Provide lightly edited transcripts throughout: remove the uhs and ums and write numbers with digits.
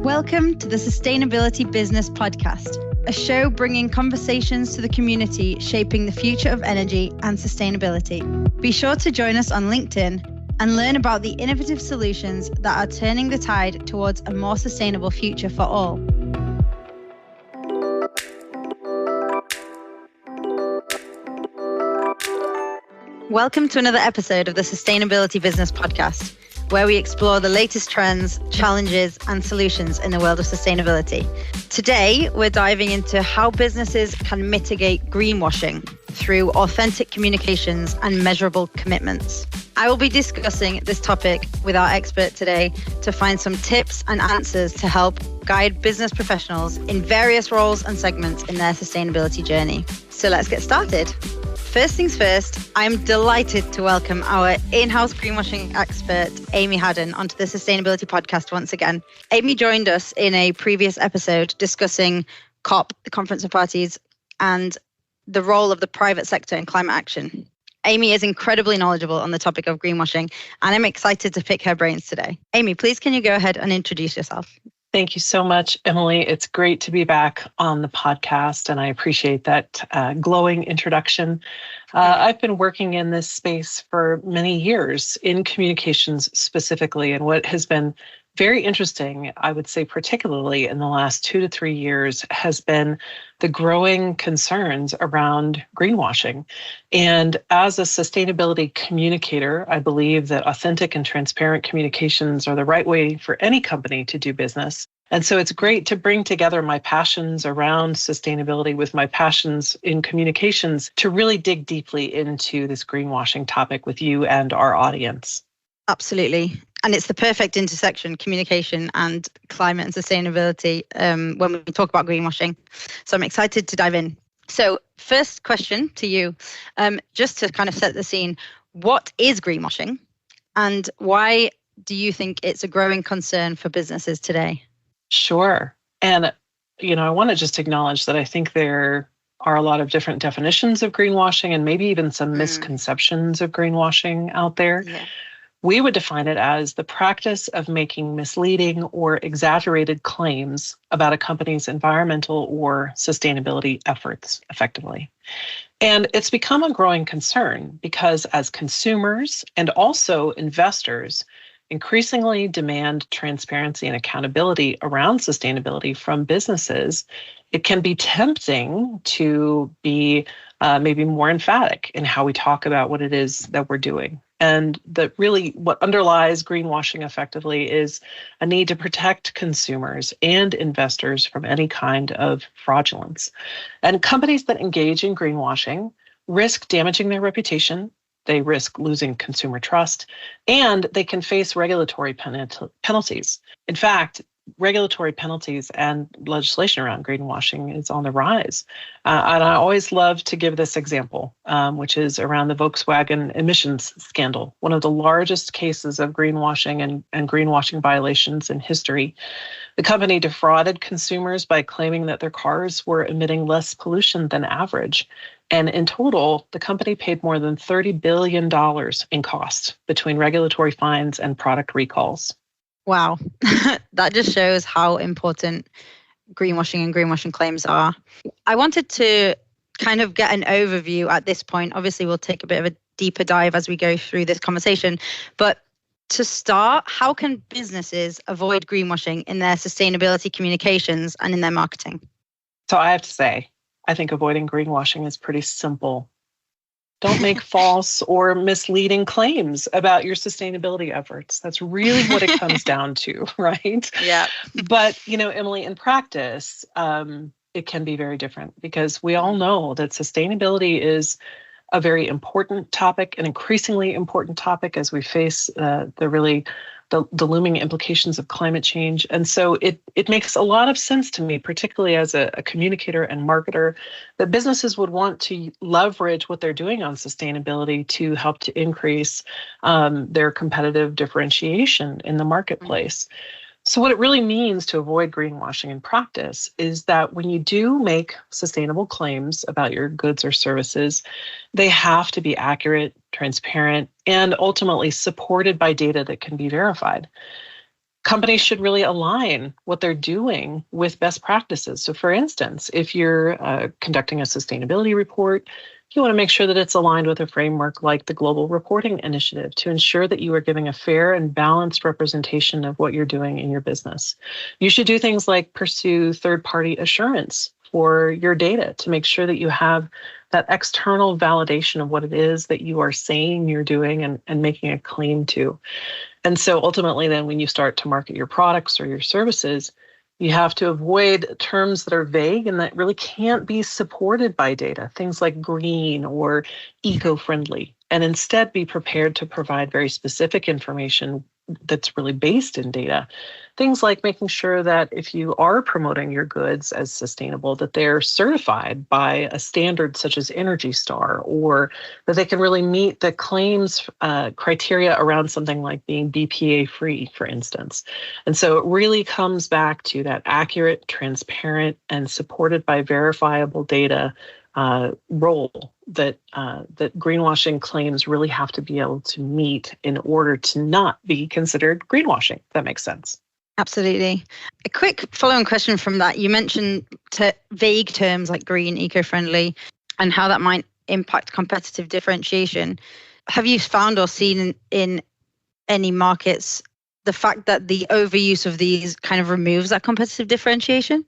Welcome to the Sustainability Business Podcast, a show bringing conversations to the community shaping the future of energy and sustainability. Be sure to join us on LinkedIn and learn about the innovative solutions that are turning the tide towards a more sustainable future for all. Welcome to another episode of the Sustainability Business Podcast, where we explore the latest trends, challenges, and solutions in the world of sustainability. Today, we're diving into how businesses can mitigate greenwashing through authentic communications and measurable commitments. I will be discussing this topic with our expert today to find some tips and answers to help guide business professionals in various roles and segments in their sustainability journey. So let's get started. First things first, I'm delighted to welcome our in-house greenwashing expert, Amy Haddon, onto the Sustainability Podcast once again. Amy joined us in a previous episode discussing COP, the Conference of Parties, and the role of the private sector in climate action. Amy is incredibly knowledgeable on the topic of greenwashing, and I'm excited to pick her brains today. Amy, please can you go ahead and introduce yourself? Thank you so much, Emily. It's great to be back on the podcast, and I appreciate that glowing introduction. I've been working in this space for many years in communications specifically, and what has been very interesting, I would say particularly in the last 2 to 3 years, has been the growing concerns around greenwashing. And as a sustainability communicator, I believe that authentic and transparent communications are the right way for any company to do business. And so it's great to bring together my passions around sustainability with my passions in communications to really dig deeply into this greenwashing topic with you and our audience. Absolutely. And it's the perfect intersection, communication and climate and sustainability, when we talk about greenwashing. So I'm excited to dive in. So first question to you, just to kind of set the scene, what is greenwashing and why do you think it's a growing concern for businesses today? Sure. And, I want to just acknowledge that I think there are a lot of different definitions of greenwashing and maybe even some misconceptions of greenwashing out there. Yeah. We would define it as the practice of making misleading or exaggerated claims about a company's environmental or sustainability efforts effectively. And it's become a growing concern because as consumers and also investors increasingly demand transparency and accountability around sustainability from businesses, it can be tempting to be maybe more emphatic in how we talk about what it is that we're doing. And that really what underlies greenwashing effectively is a need to protect consumers and investors from any kind of fraudulence. And companies that engage in greenwashing risk damaging their reputation. They risk losing consumer trust, and they can face regulatory penalties. In fact, regulatory penalties and legislation around greenwashing is on the rise. And I always love to give this example, which is around the Volkswagen emissions scandal, one of the largest cases of greenwashing and greenwashing violations in history. The company defrauded consumers by claiming that their cars were emitting less pollution than average. And in total, the company paid more than $30 billion in costs between regulatory fines and product recalls. Wow, that just shows how important greenwashing and greenwashing claims are. I wanted to kind of get an overview at this point. Obviously, we'll take a bit of a deeper dive as we go through this conversation. But to start, how can businesses avoid greenwashing in their sustainability communications and in their marketing? So I have to say, I think avoiding greenwashing is pretty simple. Don't make false or misleading claims about your sustainability efforts. That's really what it comes down to, right? Yeah. But, Emily, in practice, it can be very different because we all know that sustainability is a very important topic, an increasingly important topic as we face the looming implications of climate change. And so it makes a lot of sense to me, particularly as a communicator and marketer, that businesses would want to leverage what they're doing on sustainability to help to increase their competitive differentiation in the marketplace. So what it really means to avoid greenwashing in practice is that when you do make sustainable claims about your goods or services, they have to be accurate, transparent, and ultimately supported by data that can be verified. companies should really align what they're doing with best practices. So for instance, if you're conducting a sustainability report, you want to make sure that it's aligned with a framework like the Global Reporting Initiative to ensure that you are giving a fair and balanced representation of what you're doing in your business. You should do things like pursue third-party assurance for your data to make sure that you have that external validation of what it is that you are saying you're doing and making a claim to. And so ultimately, then when you start to market your products or your services, you have to avoid terms that are vague and that really can't be supported by data, things like green or eco-friendly, and instead be prepared to provide very specific information that's really based in data. Things like making sure that if you are promoting your goods as sustainable, that they're certified by a standard such as Energy Star, or that they can really meet the claims criteria around something like being BPA free, for instance. And so it really comes back to that accurate, transparent, and supported by verifiable data role that greenwashing claims really have to be able to meet in order to not be considered greenwashing, if that makes sense. Absolutely. A quick follow-on question from that. You mentioned vague terms like green, eco-friendly, and how that might impact competitive differentiation. Have you found or seen in any markets the fact that the overuse of these kind of removes that competitive differentiation?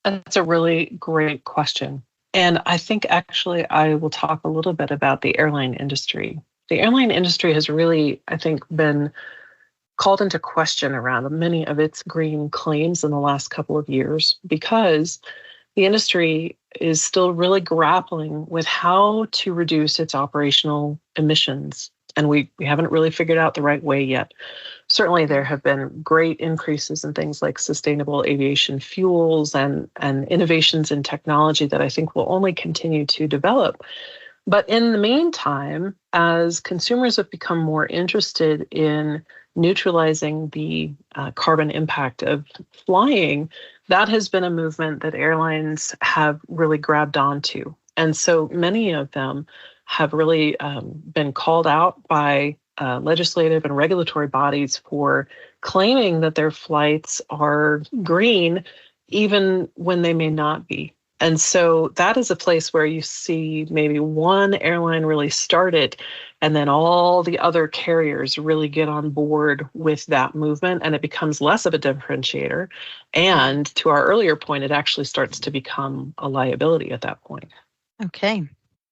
That's a really great question. And I think actually I will talk a little bit about the airline industry. The airline industry has really, I think, been called into question around many of its green claims in the last couple of years because the industry is still really grappling with how to reduce its operational emissions. And we haven't really figured out the right way yet. Certainly, there have been great increases in things like sustainable aviation fuels and innovations in technology that I think will only continue to develop. But in the meantime, as consumers have become more interested in neutralizing the carbon impact of flying, that has been a movement that airlines have really grabbed onto. And so many of them have really been called out by legislative and regulatory bodies for claiming that their flights are green, even when they may not be. And so that is a place where you see maybe one airline really start it, and then all the other carriers really get on board with that movement, and it becomes less of a differentiator. And to our earlier point, it actually starts to become a liability at that point. Okay.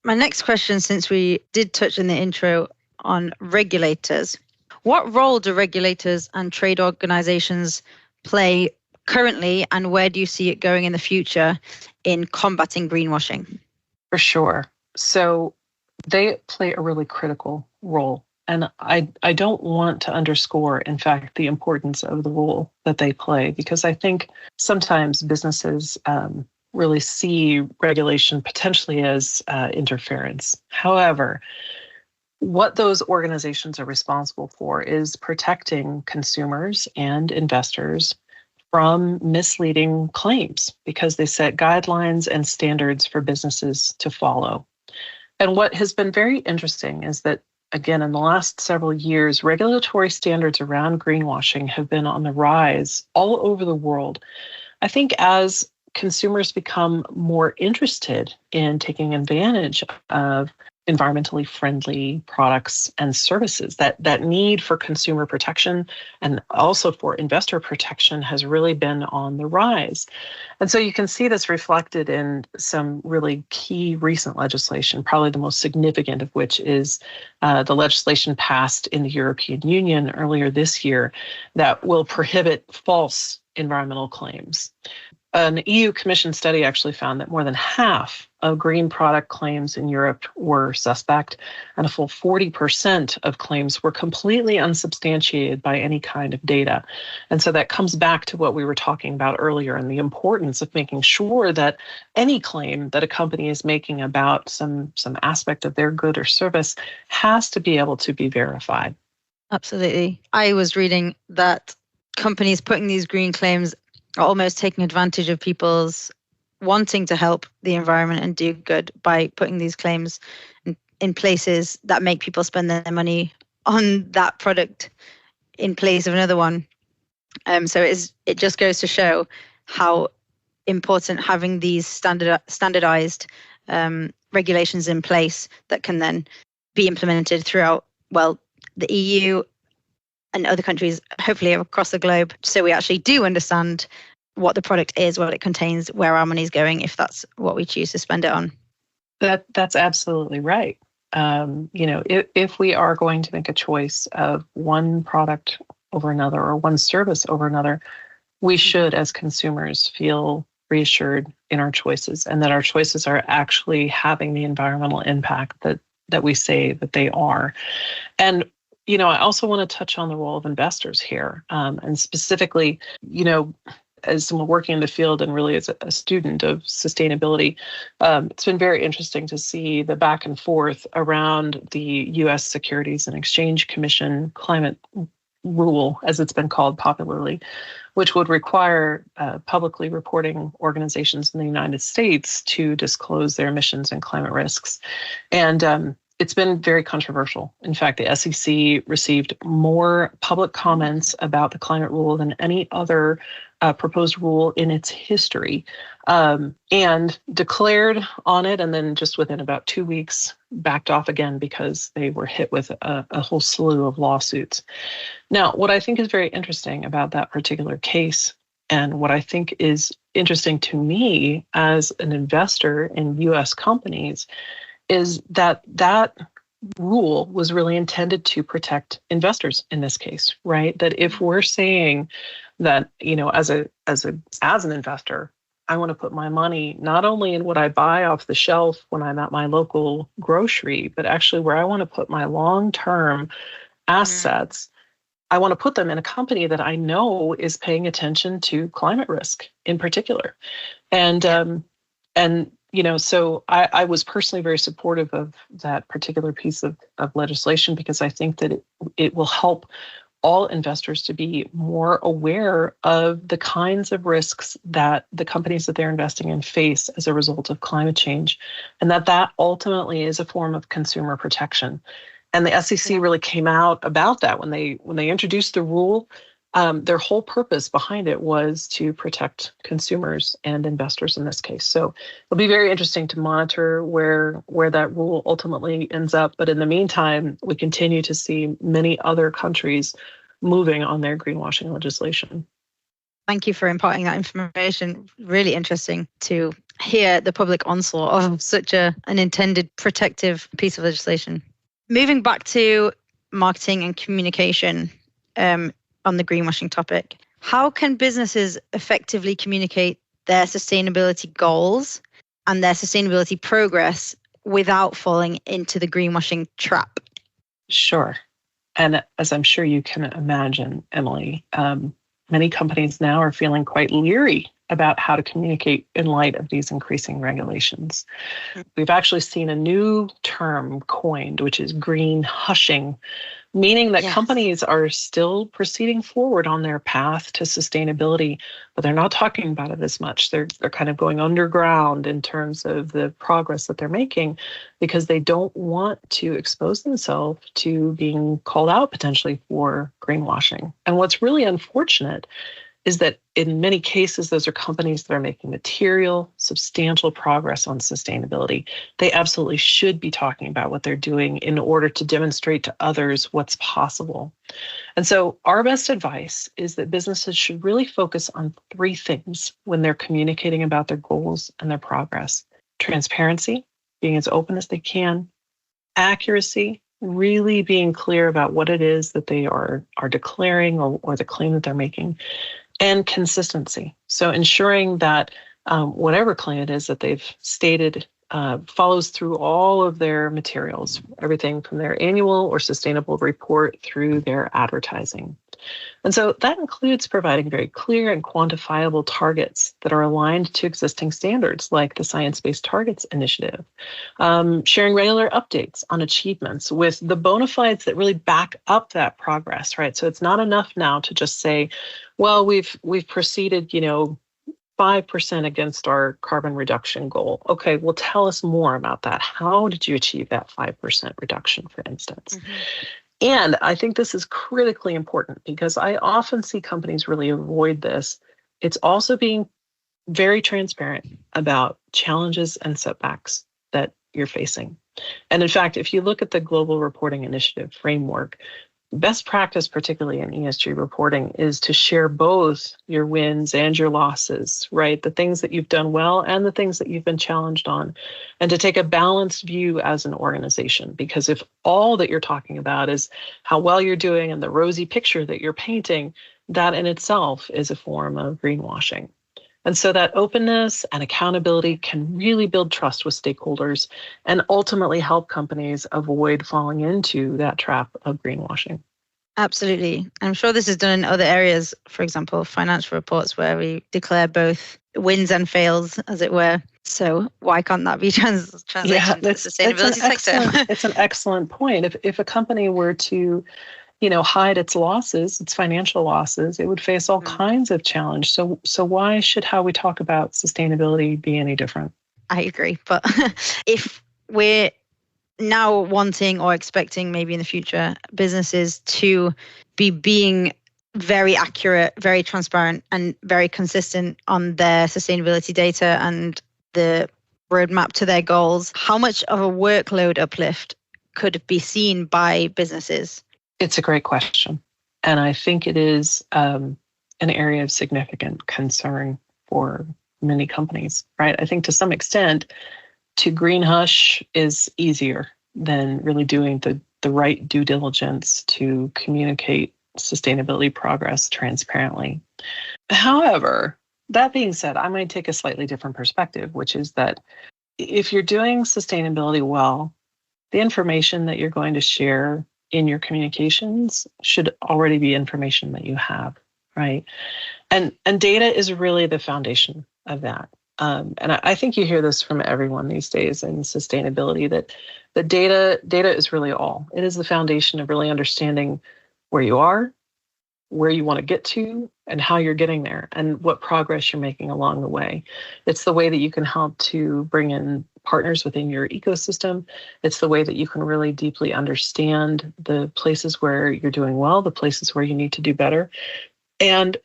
My next question, since we did touch in the intro on regulators, what role do regulators and trade organizations play currently, and where do you see it going in the future in combating greenwashing? For sure. So they play a really critical role. And I don't want to underscore, in fact, the importance of the role that they play, because I think sometimes businesses really see regulation potentially as interference. However, what those organizations are responsible for is protecting consumers and investors from misleading claims because they set guidelines and standards for businesses to follow. And what has been very interesting is that, again, in the last several years, regulatory standards around greenwashing have been on the rise all over the world. I think as consumers become more interested in taking advantage of environmentally friendly products and services, that need for consumer protection and also for investor protection has really been on the rise. And so you can see this reflected in some really key recent legislation, probably the most significant of which is the legislation passed in the European Union earlier this year that will prohibit false environmental claims. An EU Commission study actually found that more than half of green product claims in Europe were suspect, and a full 40% of claims were completely unsubstantiated by any kind of data. And so that comes back to what we were talking about earlier and the importance of making sure that any claim that a company is making about some aspect of their good or service has to be able to be verified. Absolutely. I was reading that companies putting these green claims are almost taking advantage of people's wanting to help the environment and do good by putting these claims in places that make people spend their money on that product in place of another one. So it just goes to show how important having these standardized regulations in place that can then be implemented throughout, well, the EU and other countries, hopefully across the globe, so we actually do understand what the product is, what it contains, where our money is going, if that's what we choose to spend it on. That's absolutely right. If we are going to make a choice of one product over another or one service over another, we should, as consumers, feel reassured in our choices and that our choices are actually having the environmental impact that we say that they are. And I also want to touch on the role of investors here, and specifically, as someone working in the field and really as a student of sustainability, it's been very interesting to see the back and forth around the U.S. Securities and Exchange Commission climate rule, as it's been called popularly, which would require publicly reporting organizations in the United States to disclose their emissions and climate risks. And it's been very controversial. In fact, the SEC received more public comments about the climate rule than any other proposed rule in its history, and declared on it, and then just within about 2 weeks backed off again because they were hit with a whole slew of lawsuits. Now, what I think is very interesting about that particular case, and what I think is interesting to me as an investor in U.S. companies, is that rule was really intended to protect investors in this case, right? That if we're saying that, as an investor, I want to put my money not only in what I buy off the shelf when I'm at my local grocery, but actually where I want to put my long-term assets, I want to put them in a company that I know is paying attention to climate risk in particular. So I was personally very supportive of that particular piece of legislation because I think that it will help all investors to be more aware of the kinds of risks that the companies that they're investing in face as a result of climate change, and that ultimately is a form of consumer protection. And the SEC really came out about that when they introduced the rule. Their whole purpose behind it was to protect consumers and investors in this case. So it'll be very interesting to monitor where that rule ultimately ends up. But in the meantime, we continue to see many other countries moving on their greenwashing legislation. Thank you for imparting that information. Really interesting to hear the public onslaught of such an intended protective piece of legislation. Moving back to marketing and communication, on the greenwashing topic, how can businesses effectively communicate their sustainability goals and their sustainability progress without falling into the greenwashing trap? Sure. And as I'm sure you can imagine, Emily, many companies now are feeling quite leery about how to communicate in light of these increasing regulations. We've actually seen a new term coined, which is green hushing, meaning that companies are still proceeding forward on their path to sustainability, but they're not talking about it as much. They're kind of going underground in terms of the progress that they're making because they don't want to expose themselves to being called out potentially for greenwashing. And what's really unfortunate is that in many cases, those are companies that are making material, substantial progress on sustainability. They absolutely should be talking about what they're doing in order to demonstrate to others what's possible. And so our best advice is that businesses should really focus on 3 things when they're communicating about their goals and their progress: transparency, being as open as they can; accuracy, really being clear about what it is that they are declaring or the claim that they're making; and consistency. So ensuring that whatever claim it is that they've stated follows through all of their materials, everything from their annual or sustainable report through their advertising. And so that includes providing very clear and quantifiable targets that are aligned to existing standards like the Science-Based Targets Initiative, sharing regular updates on achievements with the bona fides that really back up that progress, right? So it's not enough now to just say, well, we've proceeded, 5% against our carbon reduction goal. Okay, well, tell us more about that. How did you achieve that 5% reduction, for instance? And I think this is critically important because I often see companies really avoid this. It's also being very transparent about challenges and setbacks that you're facing. And in fact, if you look at the Global Reporting Initiative framework, best practice, particularly in ESG reporting, is to share both your wins and your losses, right? The things that you've done well and the things that you've been challenged on, and to take a balanced view as an organization. Because if all that you're talking about is how well you're doing and the rosy picture that you're painting, that in itself is a form of greenwashing. And so that openness and accountability can really build trust with stakeholders and ultimately help companies avoid falling into that trap of greenwashing. Absolutely. I'm sure this is done in other areas, for example, financial reports where we declare both wins and fails, as it were. So why can't that be translated to the sustainability sector? It's an excellent point. If a company were to hide its losses, its financial losses, it would face all kinds of challenge. So why should how we talk about sustainability be any different? I agree. But if we're now wanting or expecting maybe in the future businesses to be being very accurate, very transparent, and very consistent on their sustainability data and the roadmap to their goals, how much of a workload uplift could be seen by businesses? It's a great question. And I think it is an area of significant concern for many companies, right? I think to some extent, to green hush is easier than really doing the right due diligence to communicate sustainability progress transparently. However, that being said, I might take a slightly different perspective, which is that if you're doing sustainability well, the information that you're going to share in your communications should already be information that you have, right? And data is really the foundation of that. And I think you hear this from everyone these days in sustainability, that the data is really all. It is the foundation of really understanding where you are, where you want to get to, and how you're getting there, and what progress you're making along the way. It's the way that you can help to bring in partners within your ecosystem. It's the way that you can really deeply understand the places where you're doing well, the places where you need to do better. And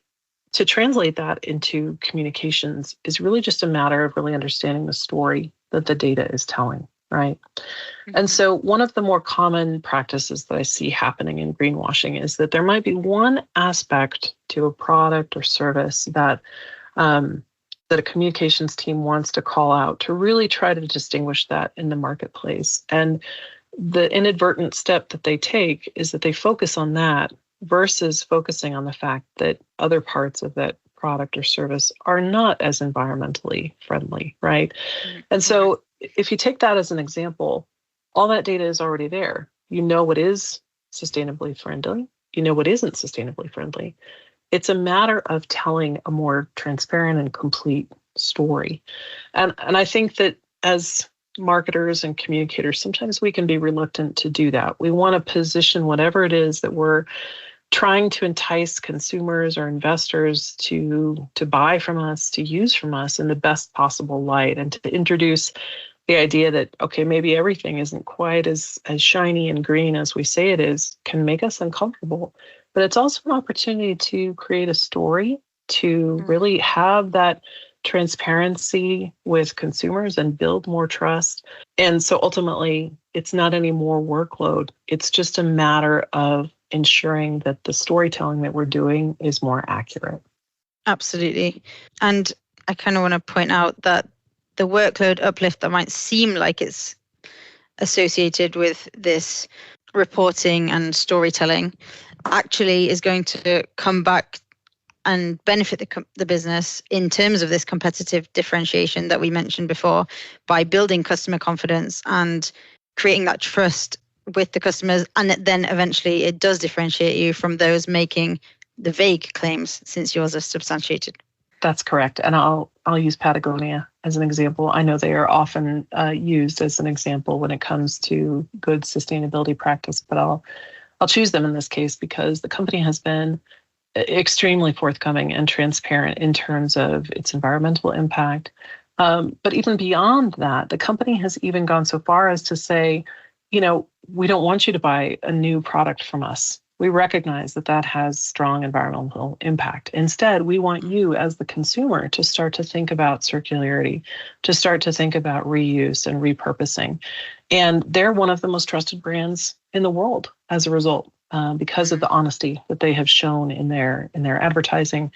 to translate that into communications is really just a matter of really understanding the story that the data is telling, right? Mm-hmm. And so one of the more common practices that I see happening in greenwashing is that there might be one aspect to a product or service that a communications team wants to call out to really try to distinguish that in the marketplace. And the inadvertent step that they take is that they focus on that versus focusing on the fact that other parts of that product or service are not as environmentally friendly, right? Mm-hmm. And so if you take that as an example, all that data is already there. You know what is sustainably friendly. You know what isn't sustainably friendly. It's a matter of telling a more transparent and complete story. And I think that as marketers and communicators, sometimes we can be reluctant to do that. We want to position whatever it is that we're trying to entice consumers or investors to buy from us, to use from us in the best possible light, and to introduce the idea that, okay, maybe everything isn't quite as shiny and green as we say it is, can make us uncomfortable. But it's also an opportunity to create a story, to really have that transparency with consumers and build more trust. And so ultimately, it's not any more workload. It's just a matter of ensuring that the storytelling that we're doing is more accurate. Absolutely. And I kind of want to point out that the workload uplift that might seem like it's associated with this reporting and storytelling actually is going to come back and benefit the business in terms of this competitive differentiation that we mentioned before, by building customer confidence and creating that trust with the customers. And then eventually it does differentiate you from those making the vague claims, since yours are substantiated. That's correct. And I'll use Patagonia as an example. I know they are often used as an example when it comes to good sustainability practice, but I'll choose them in this case because the company has been extremely forthcoming and transparent in terms of its environmental impact. But even beyond that, the company has even gone so far as to say, we don't want you to buy a new product from us. We recognize that that has strong environmental impact. Instead, we want you as the consumer to start to think about circularity, to start to think about reuse and repurposing. And they're one of the most trusted brands in the world as a result, because of the honesty that they have shown in their advertising,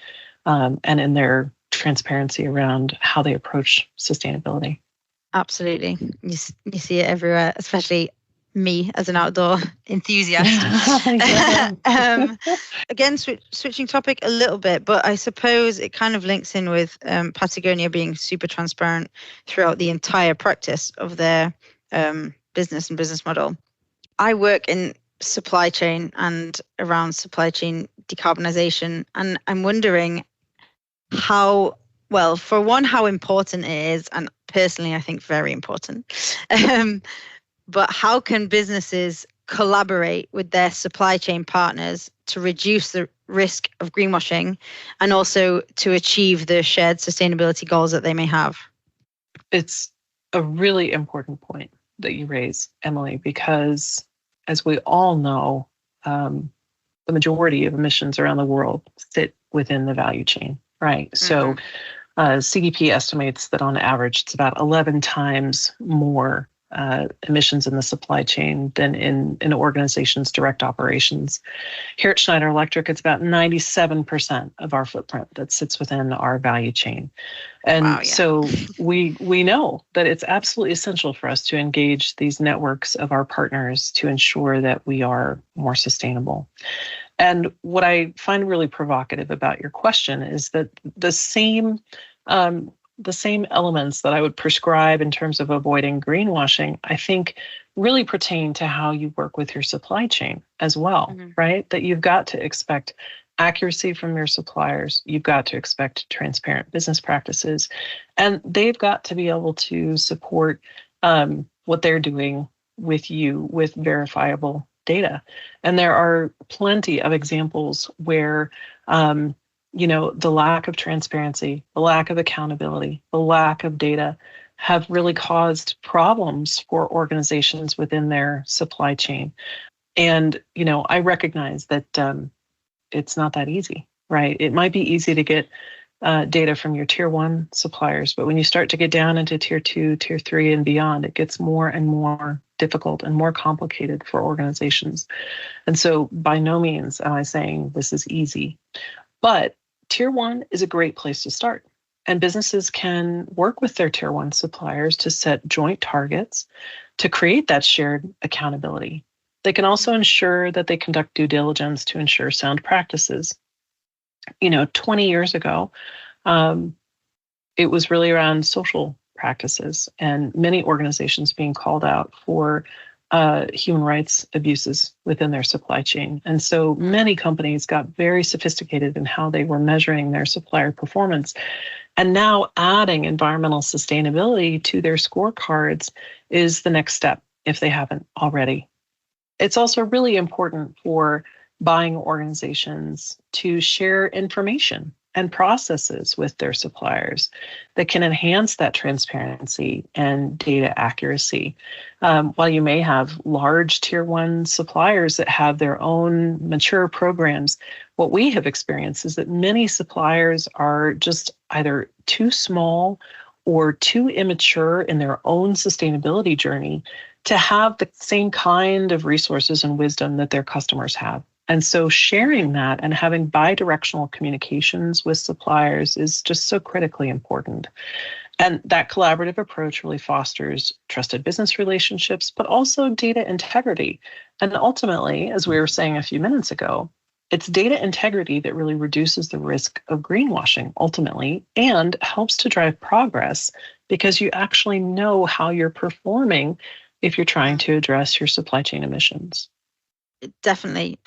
and in their transparency around how they approach sustainability. Absolutely. You see it everywhere, especially me as an outdoor enthusiast. Again, switching topic a little bit, but I suppose it kind of links in with Patagonia being super transparent throughout the entire practice of their business and business model. I work in supply chain and around supply chain decarbonization, and I'm wondering how important it is, and personally I think very important. But how can businesses collaborate with their supply chain partners to reduce the risk of greenwashing and also to achieve the shared sustainability goals that they may have? It's a really important point that you raise, Emily, because as we all know, the majority of emissions around the world sit within the value chain, right? So CDP estimates that on average, it's about 11 times more emissions in the supply chain than in an organization's direct operations. Here at Schneider Electric, it's about 97% of our footprint that sits within our value chain. And so we know that it's absolutely essential for us to engage these networks of our partners to ensure that we are more sustainable. And what I find really provocative about your question is that the same elements that I would prescribe in terms of avoiding greenwashing, I think really pertain to how you work with your supply chain as well, right? That you've got to expect accuracy from your suppliers. You've got to expect transparent business practices, and they've got to be able to support what they're doing with you with verifiable data. And there are plenty of examples where the lack of transparency, the lack of accountability, the lack of data have really caused problems for organizations within their supply chain. And, I recognize that it's not that easy, right? It might be easy to get data from your tier 1 suppliers, but when you start to get down into tier 2, tier 3 and beyond, it gets more and more difficult and more complicated for organizations. And so by no means am I saying this is easy, but tier 1 is a great place to start. And businesses can work with their tier 1 suppliers to set joint targets to create that shared accountability. They can also ensure that they conduct due diligence to ensure sound practices. 20 years ago, it was really around social practices and many organizations being called out for human rights abuses within their supply chain. And so many companies got very sophisticated in how they were measuring their supplier performance. And now adding environmental sustainability to their scorecards is the next step if they haven't already. It's also really important for buying organizations to share information and processes with their suppliers that can enhance that transparency and data accuracy. While you may have large tier 1 suppliers that have their own mature programs, what we have experienced is that many suppliers are just either too small or too immature in their own sustainability journey to have the same kind of resources and wisdom that their customers have. And so sharing that and having bi-directional communications with suppliers is just so critically important. And that collaborative approach really fosters trusted business relationships, but also data integrity. And ultimately, as we were saying a few minutes ago, it's data integrity that really reduces the risk of greenwashing ultimately and helps to drive progress because you actually know how you're performing if you're trying to address your supply chain emissions. Definitely.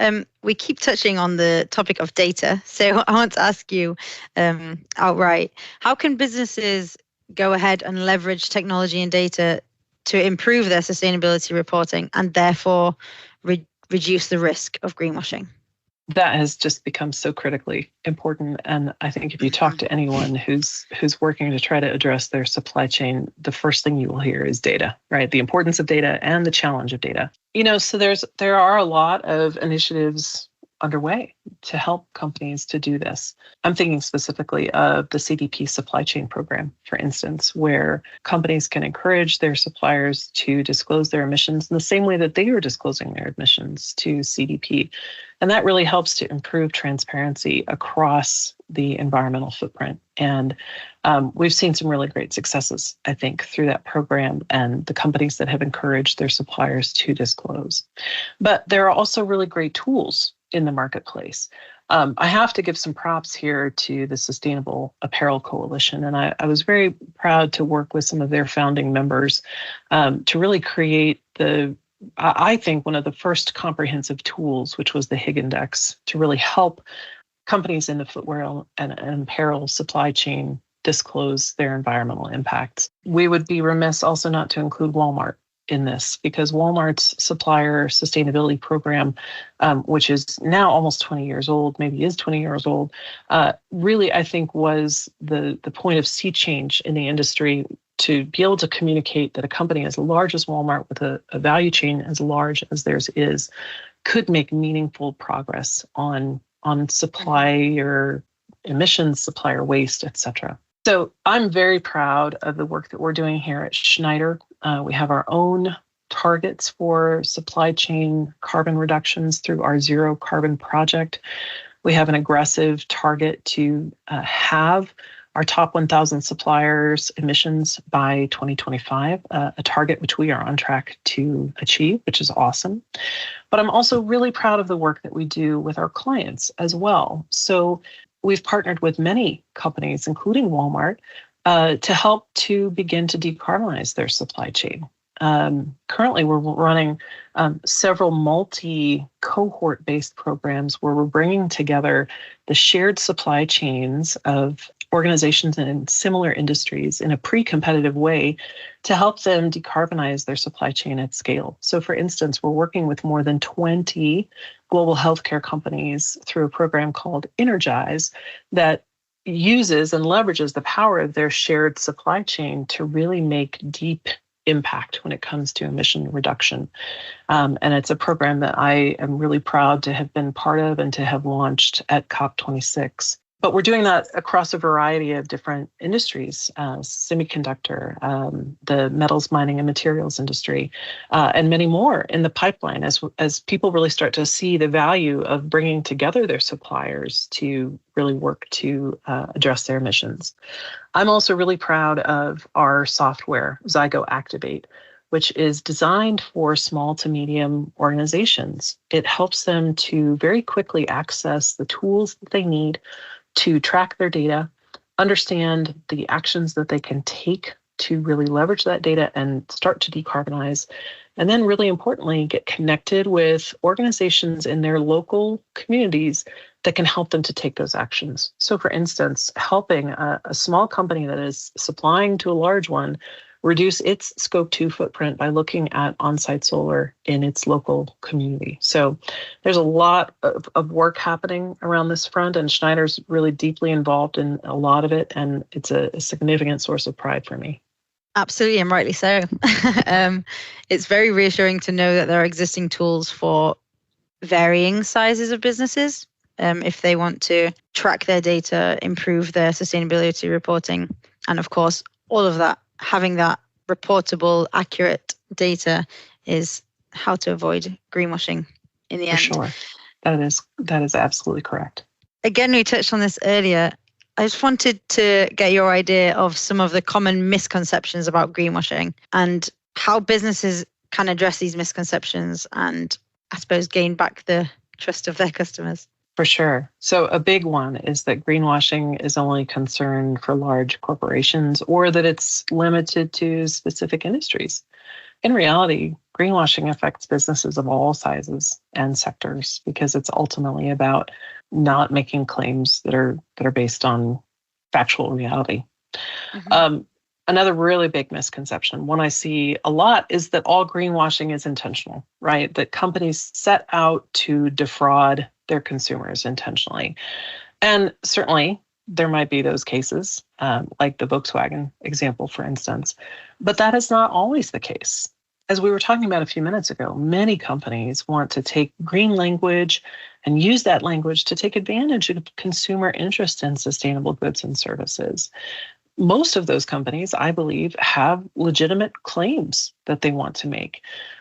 We keep touching on the topic of data. So I want to ask you outright, how can businesses go ahead and leverage technology and data to improve their sustainability reporting and therefore reduce the risk of greenwashing? That has just become so critically important. And I think if you talk to anyone who's working to try to address their supply chain, the first thing you will hear is data, right? The importance of data and the challenge of data. So there are a lot of initiatives underway to help companies to do this. I'm thinking specifically of the CDP supply chain program, for instance, where companies can encourage their suppliers to disclose their emissions in the same way that they are disclosing their emissions to CDP. And that really helps to improve transparency across the environmental footprint. And we've seen some really great successes, I think, through that program and the companies that have encouraged their suppliers to disclose. But there are also really great tools in the marketplace. I have to give some props here to the Sustainable Apparel Coalition, and I was very proud to work with some of their founding members to really create I think, one of the first comprehensive tools, which was the Higg Index, to really help companies in the footwear and apparel supply chain disclose their environmental impacts. We would be remiss also not to include Walmart in this, because Walmart's supplier sustainability program, which is now almost 20 years old, maybe is 20 years old, really, I think, was the point of sea change in the industry to be able to communicate that a company as large as Walmart with a value chain as large as theirs is could make meaningful progress on supplier emissions, supplier waste, et cetera. So I'm very proud of the work that we're doing here at Schneider. We have our own targets for supply chain carbon reductions through our Zero Carbon Project. We have an aggressive target to have our top 1,000 suppliers' emissions by 2025, a target which we are on track to achieve, which is awesome. But I'm also really proud of the work that we do with our clients as well. So we've partnered with many companies, including Walmart, to help to begin to decarbonize their supply chain. Currently, we're running several multi-cohort-based programs where we're bringing together the shared supply chains of organizations in similar industries in a pre-competitive way to help them decarbonize their supply chain at scale. So for instance, we're working with more than 20 global healthcare companies through a program called Energize that uses and leverages the power of their shared supply chain to really make deep impact when it comes to emission reduction. And it's a program that I am really proud to have been part of and to have launched at COP26. But we're doing that across a variety of different industries, semiconductor, the metals mining and materials industry, and many more in the pipeline as people really start to see the value of bringing together their suppliers to really work to address their emissions. I'm also really proud of our software, Zygo Activate, which is designed for small to medium organizations. It helps them to very quickly access the tools that they need to track their data, understand the actions that they can take to really leverage that data and start to decarbonize, and then really importantly, get connected with organizations in their local communities that can help them to take those actions. So for instance, helping a small company that is supplying to a large one reduce its scope 2 footprint by looking at on-site solar in its local community. So there's a lot of work happening around this front, and Schneider's really deeply involved in a lot of it, and it's a significant source of pride for me. Absolutely, and rightly so. It's very reassuring to know that there are existing tools for varying sizes of businesses if they want to track their data, improve their sustainability reporting, and of course, all of that, having that reportable, accurate data is how to avoid greenwashing in the end. For sure. That is absolutely correct. Again, we touched on this earlier. I just wanted to get your idea of some of the common misconceptions about greenwashing and how businesses can address these misconceptions and, I suppose, gain back the trust of their customers. For sure. So a big one is that greenwashing is only concerned for large corporations or that it's limited to specific industries. In reality, greenwashing affects businesses of all sizes and sectors because it's ultimately about not making claims that are based on factual reality. Mm-hmm. Another really big misconception, one I see a lot, is that all greenwashing is intentional, right? That companies set out to defraud their consumers intentionally. And certainly there might be those cases, like the Volkswagen example, for instance, but that is not always the case. As we were talking about a few minutes ago, many companies want to take green language and use that language to take advantage of consumer interest in sustainable goods and services. Most of those companies, I believe, have legitimate claims that they want to make.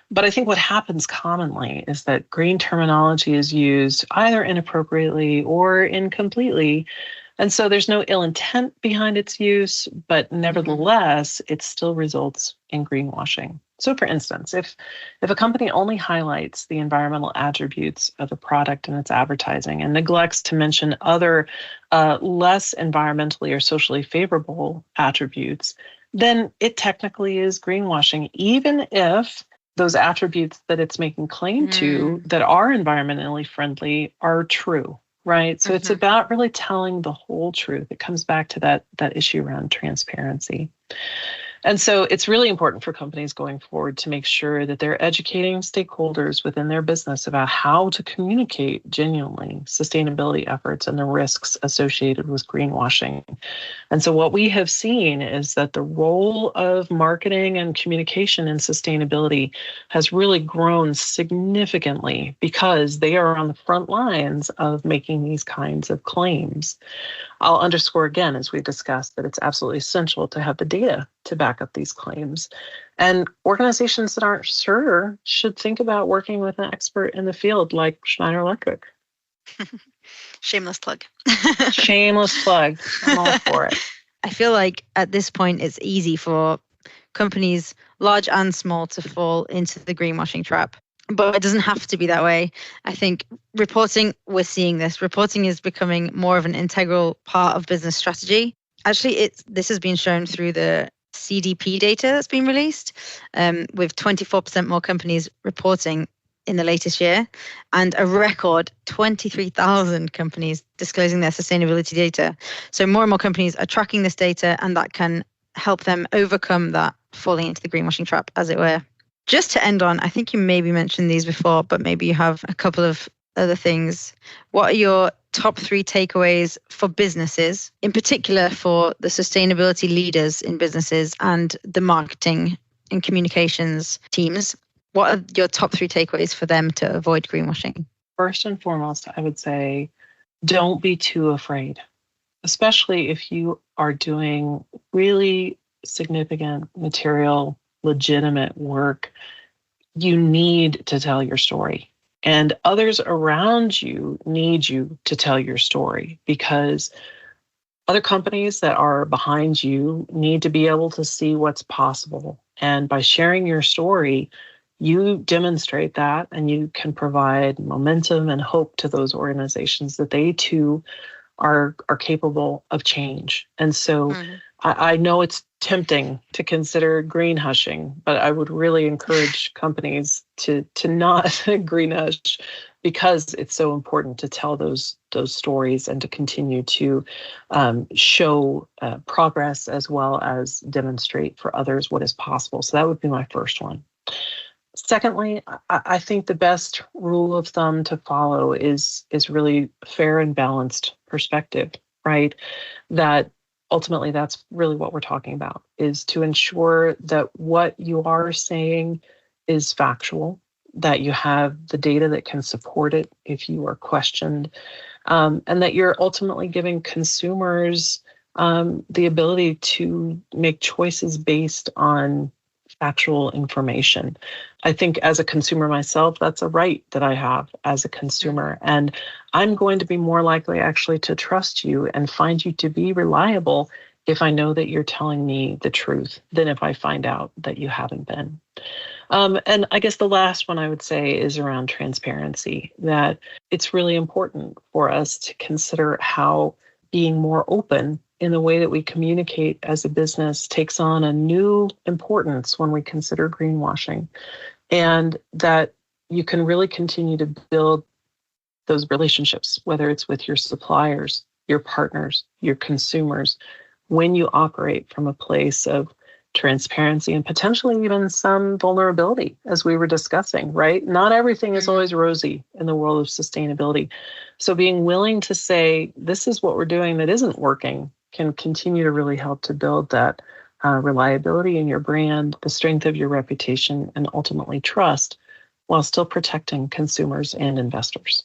But I think what happens commonly is that green terminology is used either inappropriately or incompletely. And so there's no ill intent behind its use, but nevertheless, it still results in greenwashing. So for instance, if a company only highlights the environmental attributes of a product in its advertising and neglects to mention other less environmentally or socially favorable attributes, then it technically is greenwashing, even if those attributes that it's making claim to that are environmentally friendly are true, right? So it's about really telling the whole truth. It comes back to that issue around transparency. And so it's really important for companies going forward to make sure that they're educating stakeholders within their business about how to communicate genuinely sustainability efforts and the risks associated with greenwashing. And so what we have seen is that the role of marketing and communication in sustainability has really grown significantly because they are on the front lines of making these kinds of claims. I'll underscore again, as we discussed, that it's absolutely essential to have the data to back up these claims. And organizations that aren't sure should think about working with an expert in the field like Schneider Electric. Shameless plug. Shameless plug. I'm all for it. I feel like at this point, it's easy for companies, large and small, to fall into the greenwashing trap. But it doesn't have to be that way. I think reporting, we're seeing this. Reporting is becoming more of an integral part of business strategy. Actually, this has been shown through the CDP data that's been released, with 24% more companies reporting in the latest year, and a record 23,000 companies disclosing their sustainability data. So more and more companies are tracking this data, and that can help them overcome that falling into the greenwashing trap, as it were. Just to end on, I think you maybe mentioned these before, but maybe you have a couple of other things. What are your top 3 takeaways for businesses, in particular for the sustainability leaders in businesses and the marketing and communications teams? What are your top 3 takeaways for them to avoid greenwashing? First and foremost, I would say, don't be too afraid, especially if you are doing really significant material, legitimate work. You need to tell your story. And others around you need you to tell your story, because other companies that are behind you need to be able to see what's possible. And by sharing your story, you demonstrate that, and you can provide momentum and hope to those organizations that they too are capable of change. And so I know it's tempting to consider green hushing, but I would really encourage companies to not green hush, because it's so important to tell those stories and to continue to show progress, as well as demonstrate for others what is possible. So that would be my first one. Secondly, I think the best rule of thumb to follow is really fair and balanced perspective, right? That ultimately that's really what we're talking about, is to ensure that what you are saying is factual, that you have the data that can support it if you are questioned, and that you're ultimately giving consumers the ability to make choices based on factual information. I think as a consumer myself, that's a right that I have as a consumer. And I'm going to be more likely actually to trust you and find you to be reliable if I know that you're telling me the truth than if I find out that you haven't been. And I guess the last one I would say is around transparency, that it's really important for us to consider how being more open in the way that we communicate as a business takes on a new importance when we consider greenwashing, and that you can really continue to build those relationships, whether it's with your suppliers, your partners, your consumers, when you operate from a place of transparency, and potentially even some vulnerability, as we were discussing, right? Not everything is always rosy in the world of sustainability. So being willing to say, this is what we're doing that isn't working, can continue to really help to build that reliability in your brand, the strength of your reputation, and ultimately trust, while still protecting consumers and investors.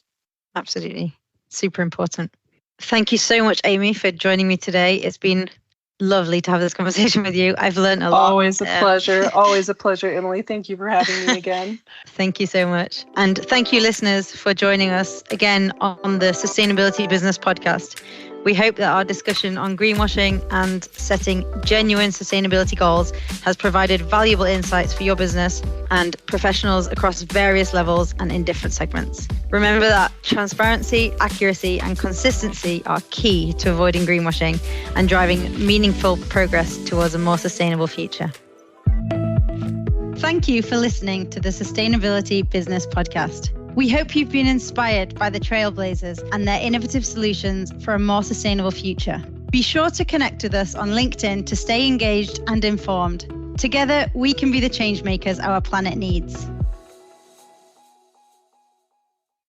Absolutely. Super important. Thank you so much, Amy, for joining me today. It's been lovely to have this conversation with you. I've learned a lot. Always a pleasure. Always a pleasure, Emily. Thank you for having me again. Thank you so much. And thank you, listeners, for joining us again on the Sustainability Business Podcast. We hope that our discussion on greenwashing and setting genuine sustainability goals has provided valuable insights for your business and professionals across various levels and in different segments. Remember that transparency, accuracy, and consistency are key to avoiding greenwashing and driving meaningful progress towards a more sustainable future. Thank you for listening to the Sustainability Business Podcast. We hope you've been inspired by the Trailblazers and their innovative solutions for a more sustainable future. Be sure to connect with us on LinkedIn to stay engaged and informed. Together, we can be the change makers our planet needs.